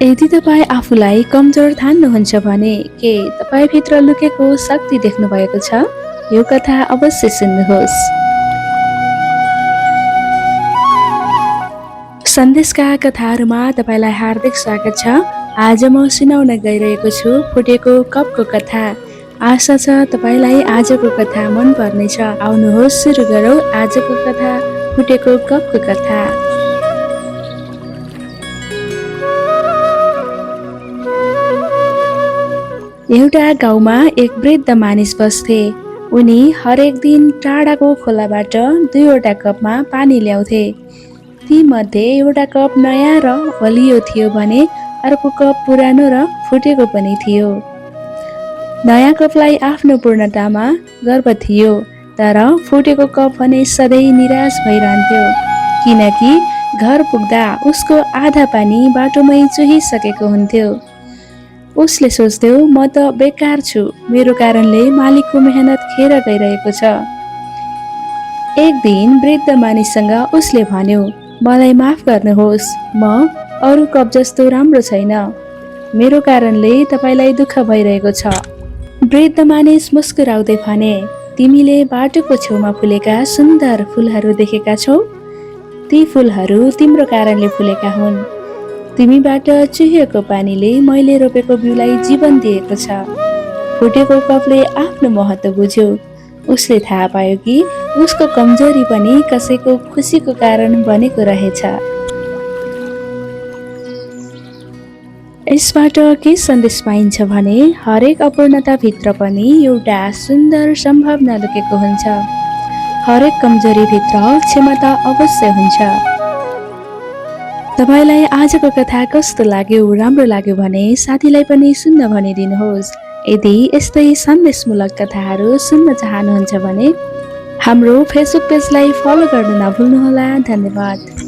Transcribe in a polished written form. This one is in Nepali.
यदि तपाईँ आफूलाई कमजोर ठान्नुहुन्छ भने के तपाईँभित्र लुकेको शक्ति देख्नु भएको छ? यो कथा अवश्य सुन्नुहोस्। सन्देशका कथाहरूमा तपाईँलाई हार्दिक स्वागत छ। आज म सुनाउन गइरहेको छु फुटेको कपको कथा। आशा छ तपाईँलाई आजको कथा मन पर्नेछ। आउनुहोस् सुरु गरौँ आजको कथा, फुटेको कपको कथा। एउटा गाउँमा एक वृद्ध मानिस बस्थे। उनी हरेक दिन टाढाको खोलाबाट 2वटा कपमा पानी ल्याउँथे। ती मध्ये एउटा कप नयाँ र बलियो थियो भने अर्को कप पुरानो र फुटेको पनि थियो। नयाँ कपलाई आफ्नो पूर्णतामा गर्व थियो, तर फुटेको कप भने सधैँ निराश भइरहन्थ्यो, किनकि घर पुग्दा उसको आधा पानी बाटोमै चुहिसकेको हुन्थ्यो। उसले सोच्थ्यो, म त बेकार छु, मेरो कारणले मालिकको मेहनत खेर गइरहेको छ। एक दिन वृद्ध मानिससँग उसले भन्यो, मलाई माफ गर्नुहोस्, म अरू कप जस्तो राम्रो छैन, मेरो कारणले तपाईँलाई दुःख भइरहेको छ। वृद्ध मानिस मुस्कुराउँदै भने, तिमीले बाटोको छेउमा फुलेका सुन्दर फुलहरू देखेका छौ? ती फुलहरू तिम्रो कारणले फुलेका हुन्। तिमीबाट चुहिएको पानीले मैले रोपेको बिउलाई जीवन दिएको छ। फुटेको कपले आफ्नो महत्त्व बुझ्यो। उसले थाहा पायो कि उसको कमजोरी पनि कसैको खुसीको कारण बनेको रहेछ। यसबाट के सन्देश पाइन्छ भने हरेक अपूर्णताभित्र पनि एउटा सुन्दर सम्भावना लुकेको हुन्छ। हरेक कमजोरीभित्र क्षमता अवश्य हुन्छ। तपाईलाई आजको कथा कस्तो लाग्यो? राम्रो लाग्यो भने साथीलाई पनि सुन्न भनिदिनुहोस्। यदि यस्तै सन्देशमूलक कथाहरू सुन्न चाहनुहुन्छ भने हाम्रो फेसबुक पेजलाई फलो गर्न नभुल्नुहोला। धन्यवाद।